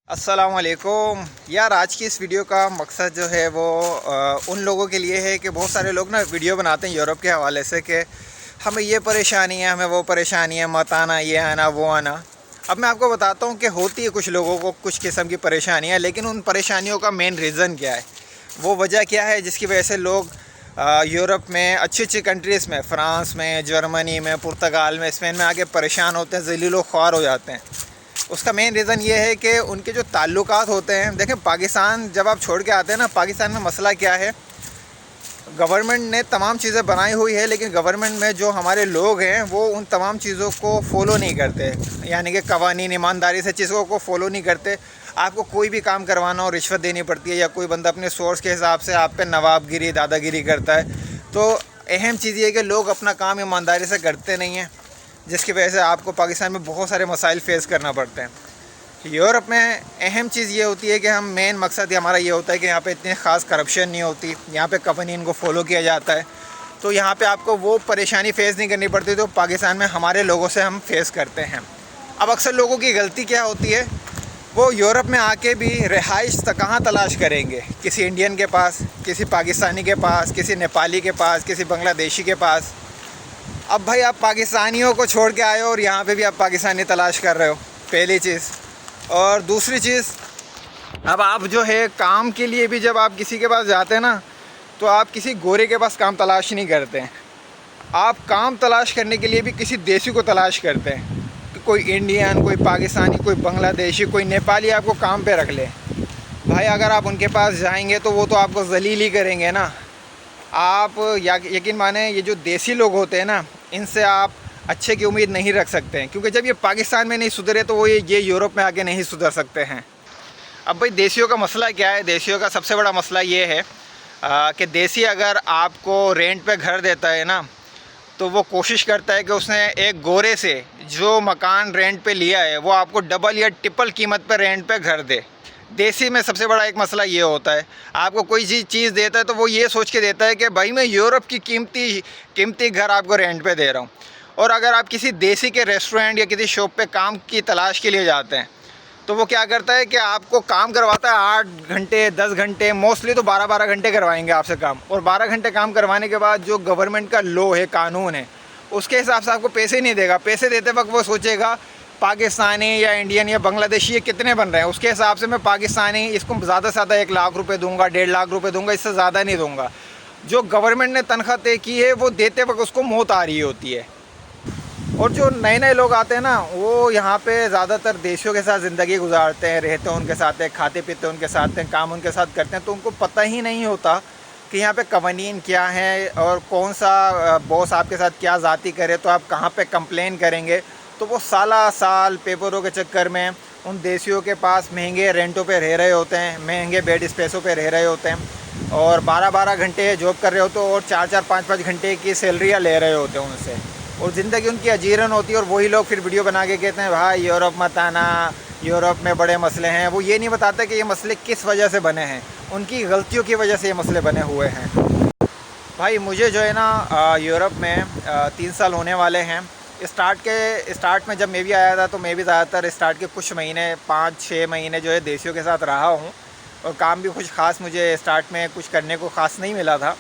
السلام علیکم یار، آج کی اس ویڈیو کا مقصد جو ہے وہ ان لوگوں کے لیے ہے کہ بہت سارے لوگ نا ویڈیو بناتے ہیں یورپ کے حوالے سے کہ ہمیں یہ پریشانی ہے، ہمیں وہ پریشانی ہے، مت آنا، یہ آنا وہ آنا۔ اب میں آپ کو بتاتا ہوں کہ ہوتی ہے کچھ لوگوں کو کچھ قسم کی پریشانیاں، لیکن ان پریشانیوں کا مین ریزن کیا ہے، وہ وجہ کیا ہے جس کی وجہ سے لوگ یورپ میں اچھی اچھی کنٹریز میں، فرانس میں، جرمنی میں، پرتگال میں، اسپین میں آگے پریشان ہوتے ہیں، ذلیل و خوار ہو جاتے ہیں۔ اس کا مین ریزن یہ ہے کہ ان کے جو تعلقات ہوتے ہیں، دیکھیں پاکستان جب آپ چھوڑ کے آتے ہیں نا، پاکستان میں مسئلہ کیا ہے، گورنمنٹ نے تمام چیزیں بنائی ہوئی ہے، لیکن گورنمنٹ میں جو ہمارے لوگ ہیں وہ ان تمام چیزوں کو فالو نہیں کرتے، یعنی کہ قوانین ایمانداری سے چیزوں کو فالو نہیں کرتے۔ آپ کو کوئی بھی کام کروانا ہو رشوت دینی پڑتی ہے، یا کوئی بندہ اپنے سورس کے حساب سے آپ پہ نواب گیری، دادا گیری کرتا ہے۔ تو اہم چیز یہ ہے کہ لوگ اپنا کام ایمانداری سے کرتے نہیں ہیں، جس کی وجہ سے آپ کو پاکستان میں بہت سارے مسائل فیس کرنا پڑتے ہیں۔ یورپ میں اہم چیز یہ ہوتی ہے کہ ہم مین مقصد ہمارا یہ ہوتا ہے کہ یہاں پہ اتنی خاص کرپشن نہیں ہوتی، یہاں پہ قوانین کو فالو کیا جاتا ہے، تو یہاں پہ آپ کو وہ پریشانی فیس نہیں کرنی پڑتی جو پاکستان میں ہمارے لوگوں سے ہم فیس کرتے ہیں۔ اب اکثر لوگوں کی غلطی کیا ہوتی ہے، وہ یورپ میں آ کے بھی رہائش کہاں تلاش کریں گے، کسی انڈین کے پاس، کسی پاکستانی کے پاس، کسی نیپالی کے پاس، کسی بنگلہ دیشی کے پاس۔ اب بھائی آپ پاکستانیوں کو چھوڑ کے آئے ہو اور یہاں پہ بھی آپ پاکستانی تلاش کر رہے ہو، پہلی چیز۔ اور دوسری چیز، اب آپ جو ہے کام کے لیے بھی جب آپ کسی کے پاس جاتے ہیں نا، تو آپ کسی گورے کے پاس کام تلاش نہیں کرتے ہیں، آپ کام تلاش کرنے کے لیے بھی کسی دیسی کو تلاش کرتے ہیں، کہ کوئی انڈین، کوئی پاکستانی، کوئی بنگلہ دیشی، کوئی نیپالی آپ کو کام پہ رکھ لے۔ بھائی اگر آپ ان کے پاس جائیں گے تو وہ تو آپ کو ذلیل ہی کریں گے نا۔ آپ یقین مانیں، یہ جو دیسی لوگ ہوتے ہیں نا، ان سے آپ اچھے کی امید نہیں رکھ سکتے ہیں، کیونکہ جب یہ پاکستان میں نہیں سدھرے تو وہ یہ یورپ میں آگے نہیں سدھر سکتے ہیں۔ اب بھائی دیسیوں کا مسئلہ کیا ہے، دیسیوں کا سب سے بڑا مسئلہ یہ ہے کہ دیسی اگر آپ کو رینٹ پہ گھر دیتا ہے نا، تو وہ کوشش کرتا ہے کہ اس نے ایک گورے سے جو مکان رینٹ پہ لیا ہے وہ آپ کو ڈبل یا ٹرپل قیمت پہ رینٹ پہ گھر دے۔ دیسی میں سب سے بڑا ایک مسئلہ یہ ہوتا ہے، آپ کو کوئی چیز دیتا ہے تو وہ یہ سوچ کے دیتا ہے کہ بھائی میں یورپ کی قیمتی گھر آپ کو رینٹ پہ دے رہا ہوں۔ اور اگر آپ کسی دیسی کے ریسٹورنٹ یا کسی شاپ پہ کام کی تلاش کے لیے جاتے ہیں، تو وہ کیا کرتا ہے کہ آپ کو کام کرواتا ہے 8 گھنٹے 10 گھنٹے، موسٹلی تو 12 گھنٹے کروائیں گے آپ سے کام، اور 12 گھنٹے کام کروانے کے بعد جو گورنمنٹ کا لا ہے، قانون ہے، اس کے حساب سے آپ کو پیسے نہیں دے گا۔ پیسے دیتے وقت وہ سوچے گا پاکستانی یا انڈین یا بنگلہ دیشی یہ کتنے بن رہے ہیں، اس کے حساب سے میں پاکستانی اس کو زیادہ سے زیادہ 1 لاکھ روپے دوں گا، 1.5 لاکھ روپے دوں گا، اس سے زیادہ نہیں دوں گا۔ جو گورنمنٹ نے تنخواہ طے کی ہے وہ دیتے وقت اس کو موت آ رہی ہوتی ہے۔ اور جو نئے نئے لوگ آتے ہیں نا، وہ یہاں پہ زیادہ تر دیسیوں کے ساتھ زندگی گزارتے ہیں، رہتے ہیں ان کے ساتھ ہیں، کھاتے پیتے ان کے ساتھ ہیں، کام ان کے ساتھ کرتے ہیں، تو ان کو پتہ ہی نہیں ہوتا کہ یہاں پہ قوانین کیا ہیں، اور کون سا باس آپ کے ساتھ کیا ذاتی کرے تو آپ کہاں پہ کمپلین کریں گے۔ تو وہ سالہ سال پیپروں کے چکر میں ان دیسیوں کے پاس مہنگے رینٹوں پہ رہ رہے ہوتے ہیں، مہنگے بیڈ اسپیسوں پہ رہ رہے ہوتے ہیں، اور 12 گھنٹے جاب کر رہے ہوتے ہیں، اور 4 5 گھنٹے کی سیلریاں لے رہے ہوتے ہیں ان سے، اور زندگی ان کی اجیرن ہوتی ہے۔ اور وہی لوگ پھر ویڈیو بنا کے کہتے ہیں بھائی یورپ مت آنا، یورپ میں بڑے مسئلے ہیں۔ وہ یہ نہیں بتاتے کہ یہ مسئلے کس وجہ سے بنے ہیں، ان کی غلطیوں کی وجہ سے یہ مسئلے بنے ہوئے ہیں۔ بھائی مجھے جو ہے نا یورپ میں 3 سال ہونے والے ہیں۔ اسٹارٹ میں جب میں بھی آیا تھا تو میں بھی زیادہ تر اسٹارٹ کے کچھ مہینے 5 6 مہینے جو ہے دیسیوں کے ساتھ رہا ہوں، اور کام بھی کچھ خاص مجھے اسٹارٹ میں کچھ کرنے کو خاص نہیں ملا تھا،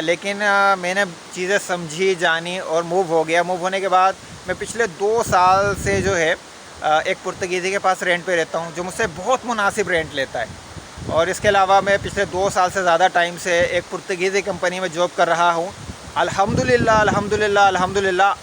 لیکن میں نے چیزیں سمجھی جانی اور موو ہو گیا۔ موو ہونے کے بعد میں پچھلے 2 سال سے جو ہے ایک پرتگیزی کے پاس رینٹ پہ رہتا ہوں، جو مجھ سے بہت مناسب رینٹ لیتا ہے۔ اور اس کے علاوہ میں پچھلے 2 سال سے زیادہ ٹائم سے ایک پرتگیزی کمپنی میں جاب کر رہا ہوں۔ الحمدللہ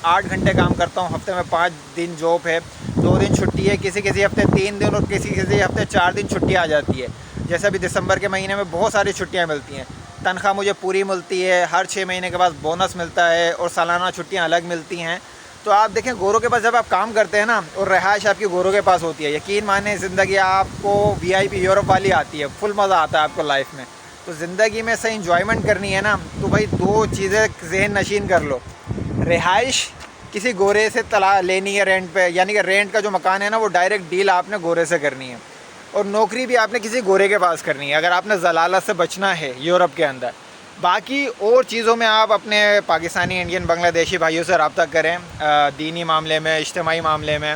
8 گھنٹے کام کرتا ہوں، ہفتے میں 5 دن جاب ہے، 2 دن چھٹی ہے، کسی ہفتے 3 دن اور کسی ہفتے 4 دن چھٹی آ جاتی ہے۔ جیسے ابھی دسمبر کے مہینے میں بہت ساری چھٹیاں ملتی ہیں، تنخواہ مجھے پوری ملتی ہے، ہر 6 مہینے کے بعد بونس ملتا ہے، اور سالانہ چھٹیاں الگ ملتی ہیں۔ تو آپ دیکھیں گوروں کے پاس جب آپ کام کرتے ہیں نا، اور رہائش آپ کی گوروں کے پاس ہوتی ہے، یقین مانیں زندگی آپ کو VIP یورپ والی آتی ہے، فل مزہ آتا ہے آپ کو لائف میں۔ تو زندگی میں صحیح انجوائمنٹ کرنی ہے نا، تو بھائی 2 چیزیں ذہن نشین کر لو، رہائش کسی گورے سے لینی ہے رینٹ پہ، یعنی کہ رینٹ کا جو مکان ہے نا وہ ڈائریکٹ ڈیل آپ نے گورے سے کرنی ہے، اور نوکری بھی آپ نے کسی گورے کے پاس کرنی ہے اگر آپ نے ضلالت سے بچنا ہے یورپ کے اندر۔ باقی اور چیزوں میں آپ اپنے پاکستانی، انڈین، بنگلہ دیشی بھائیوں سے رابطہ کریں، دینی معاملے میں، اجتماعی معاملے میں۔